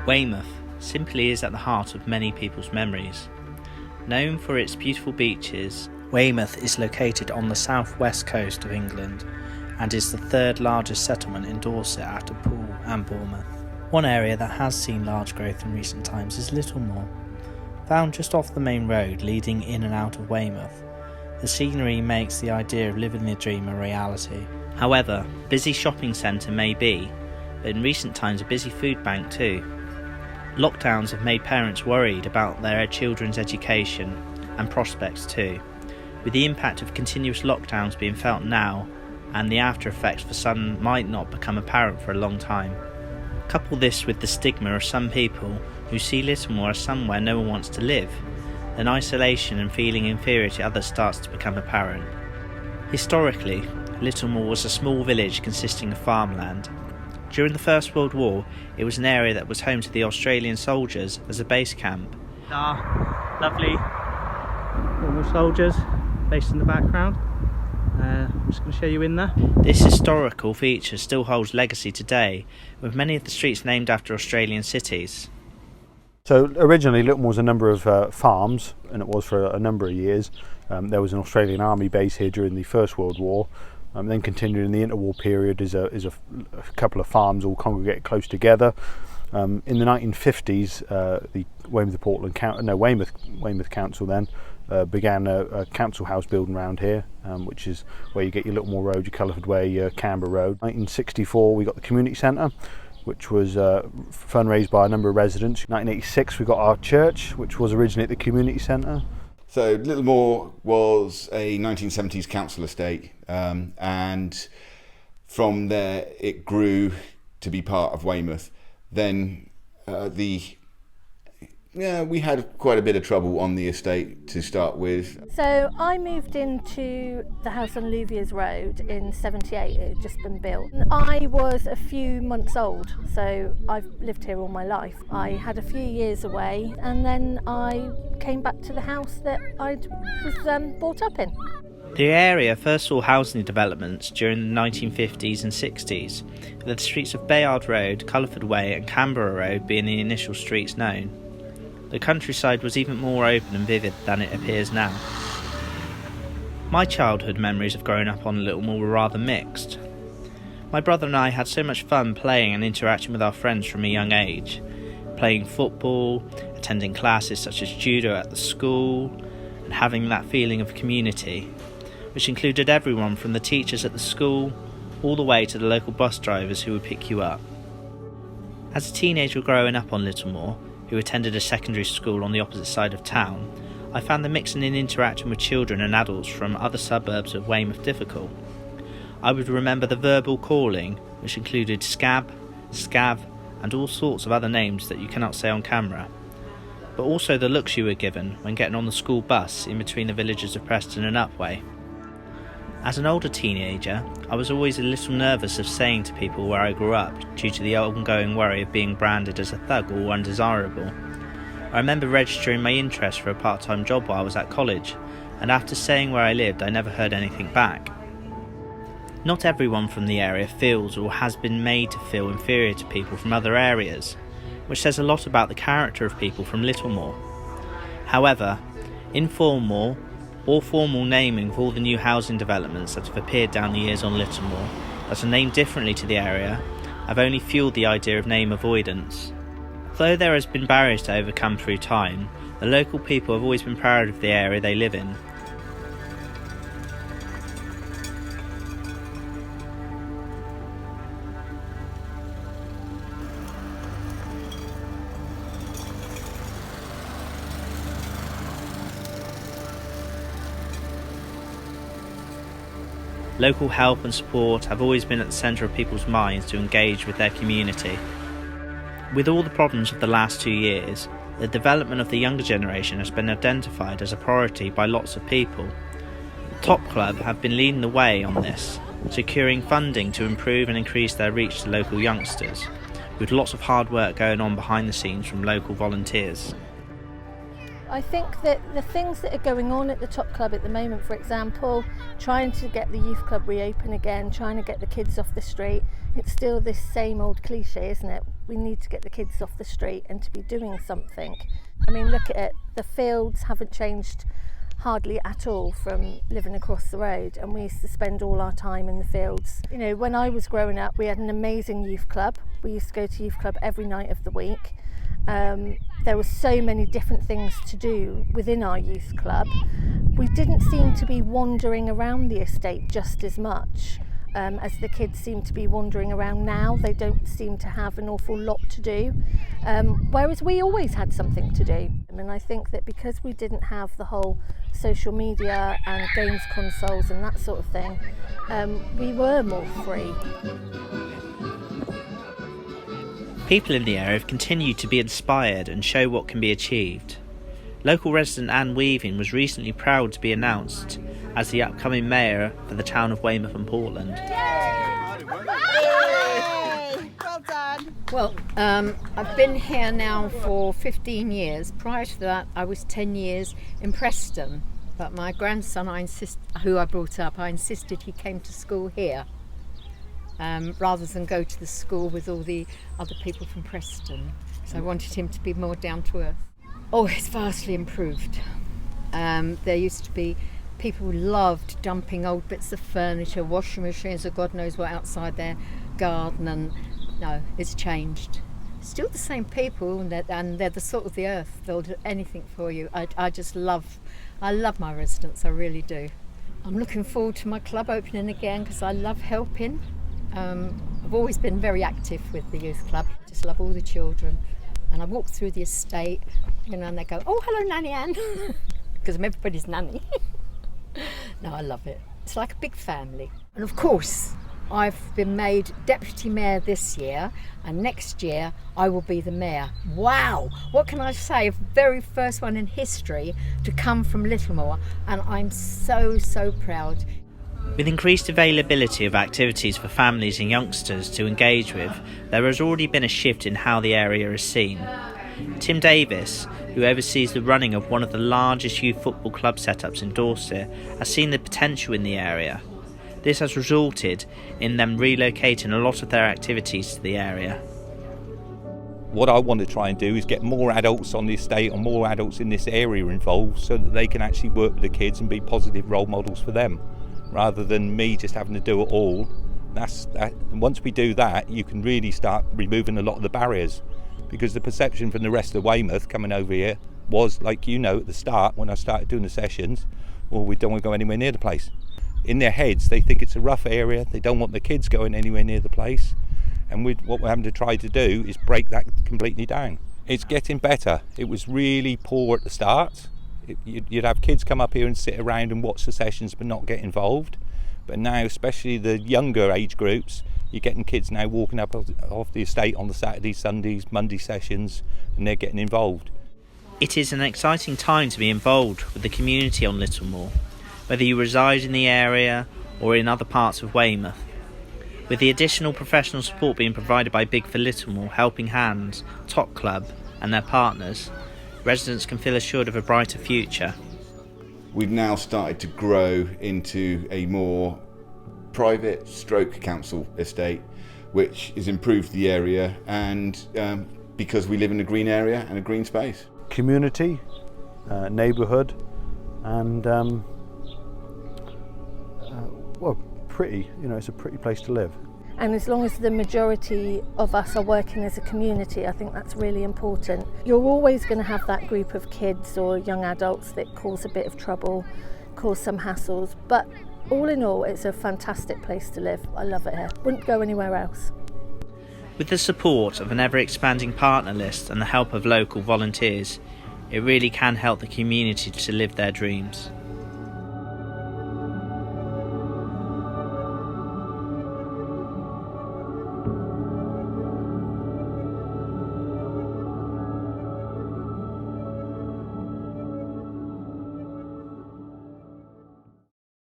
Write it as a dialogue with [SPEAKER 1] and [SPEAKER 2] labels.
[SPEAKER 1] Weymouth simply is at the heart of many people's memories. Known for its beautiful beaches, Weymouth is located on the southwest coast of England and is the third largest settlement in Dorset after Poole and Bournemouth. One area that has seen large growth in recent times is Littlemoor. Found just off the main road leading in and out of Weymouth, the scenery makes the idea of living the dream a reality. However, a busy shopping centre may be, but in recent times a busy food bank too. Lockdowns have made parents worried about their children's education and prospects too, with the impact of continuous lockdowns being felt now and the after effects for some might not become apparent for a long time. Couple this with the stigma of some people who see Littlemoor as somewhere no one wants to live, then isolation and feeling inferior to others starts to become apparent. Historically, Littlemoor was a small village consisting of farmland. During the First World War, it was an area that was home to the Australian soldiers as a base camp. Lovely normal soldiers based in the background. I'm just going to show you in there. This historical feature still holds legacy today, with many of the streets named after Australian cities.
[SPEAKER 2] So originally Littlemoor was a number of farms, and it was for a number of years. There was an Australian Army base here during the First World War. Then continued in the interwar period is a couple of farms all congregated close together. In the 1950s, the Weymouth Council then began a council house building around here, which is where you get your Littlemoor Road, your Culliford Way, your Canberra Road. 1964 we got the community centre, which was fundraised by a number of residents. 1986 we got our church, which was originally at the community centre.
[SPEAKER 3] So Littlemoor was a 1970s council estate, and from there it grew to be part of Weymouth. Then we had quite a bit of trouble on the estate to start with.
[SPEAKER 4] So I moved into the house on Louviers Road in 78, it had just been built. I was a few months old, so I've lived here all my life. I had a few years away and then I came back to the house that I was brought up in.
[SPEAKER 1] The area first saw housing developments during the 1950s and 60s, with the streets of Bayard Road, Culliford Way and Canberra Road being the initial streets known. The countryside was even more open and vivid than it appears now. My childhood memories of growing up on Littlemoor were rather mixed. My brother and I had so much fun playing and interacting with our friends from a young age, playing football, attending classes such as judo at the school, and having that feeling of community, which included everyone from the teachers at the school all the way to the local bus drivers who would pick you up. As a teenager growing up on Littlemoor, who attended a secondary school on the opposite side of town, I found the mixing and interacting with children and adults from other suburbs of Weymouth difficult. I would remember the verbal calling, which included scab, scav, and all sorts of other names that you cannot say on camera, but also the looks you were given when getting on the school bus in between the villages of Preston and Upway. As an older teenager, I was always a little nervous of saying to people where I grew up due to the ongoing worry of being branded as a thug or undesirable. I remember registering my interest for a part-time job while I was at college, and after saying where I lived I never heard anything back. Not everyone from the area feels or has been made to feel inferior to people from other areas, which says a lot about the character of people from Littlemoor. However, informal or formal naming of all the new housing developments that have appeared down the years on Littlemoor that are named differently to the area have only fueled the idea of name avoidance. Though there has been barriers to overcome through time, the local people have always been proud of the area they live in. Local help and support have always been at the centre of people's minds to engage with their community. With all the problems of the last 2 years, the development of the younger generation has been identified as a priority by lots of people. The Top Club have been leading the way on this, securing funding to improve and increase their reach to local youngsters, with lots of hard work going on behind the scenes from local volunteers.
[SPEAKER 4] I think that the things that are going on at the Top Club at the moment, for example, trying to get the youth club reopen again, trying to get the kids off the street, it's still this same old cliche, isn't it? We need to get the kids off the street and to be doing something. I mean, look at it, the fields haven't changed hardly at all from living across the road, and we used to spend all our time in the fields. You know, when I was growing up, we had an amazing youth club. We used to go to youth club every night of the week. There were so many different things to do within our youth club. We didn't seem to be wandering around the estate just as much as the kids seem to be wandering around now. They don't seem to have an awful lot to do, whereas we always had something to do. And I think that because we didn't have the whole social media and games consoles and that sort of thing, we were more free.
[SPEAKER 1] People in the area have continued to be inspired and show what can be achieved. Local resident Anne Weaving was recently proud to be announced as the upcoming mayor for the town of Weymouth and Portland.
[SPEAKER 5] Yay! Well done. Well, I've been here now for 15 years. Prior to that, I was 10 years in Preston. But my grandson, who I brought up, I insisted he came to school here. Rather than go to the school with all the other people from Preston. So I wanted him to be more down to earth. Oh, it's vastly improved. There used to be people who loved dumping old bits of furniture, washing machines or God knows what outside their garden, and no, it's changed. Still the same people, and they're the salt of the earth. They'll do anything for you. I love my residents, I really do. I'm looking forward to my club opening again because I love helping. I've always been very active with the youth club. I just love all the children. And I walk through the estate, and they go, "Oh, hello, Nanny Ann," because I'm everybody's nanny. No, I love it. It's like a big family. And of course, I've been made deputy mayor this year, and next year I will be the mayor. Wow! What can I say? Very first one in history to come from Littlemoor, and I'm so, so proud.
[SPEAKER 1] With increased availability of activities for families and youngsters to engage with, there has already been a shift in how the area is seen. Tim Davis, who oversees the running of one of the largest youth football club setups in Dorset, has seen the potential in the area. This has resulted in them relocating a lot of their activities to the area.
[SPEAKER 6] What I want to try and do is get more adults on the estate or more adults in this area involved so that they can actually work with the kids and be positive role models for them, rather than me just having to do it all. And once we do that, you can really start removing a lot of the barriers, because the perception from the rest of Weymouth coming over here was, like at the start when I started doing the sessions, well, we don't want to go anywhere near the place. In their heads they think it's a rough area, they don't want the kids going anywhere near the place, and what we're having to try to do is break that completely down. It's getting better. It was really poor at the start. You'd have kids come up here and sit around and watch the sessions but not get involved. But now, especially the younger age groups, you're getting kids now walking up off the estate on the Saturdays, Sundays, Monday sessions, and they're getting involved.
[SPEAKER 1] It is an exciting time to be involved with the community on Littlemoor, whether you reside in the area or in other parts of Weymouth. With the additional professional support being provided by Big for Littlemoor, Helping Hands, Top Club and their partners, residents can feel assured of a brighter future.
[SPEAKER 3] We've now started to grow into a more private stroke council estate, which has improved the area, and because we live in a green area and a green space.
[SPEAKER 2] Community, neighbourhood, and pretty. It's a pretty place to live.
[SPEAKER 4] And as long as the majority of us are working as a community, I think that's really important. You're always going to have that group of kids or young adults that cause a bit of trouble, cause some hassles, but all in all, it's a fantastic place to live. I love it here. Wouldn't go anywhere else.
[SPEAKER 1] With the support of an ever-expanding partner list and the help of local volunteers, it really can help the community to live their dreams.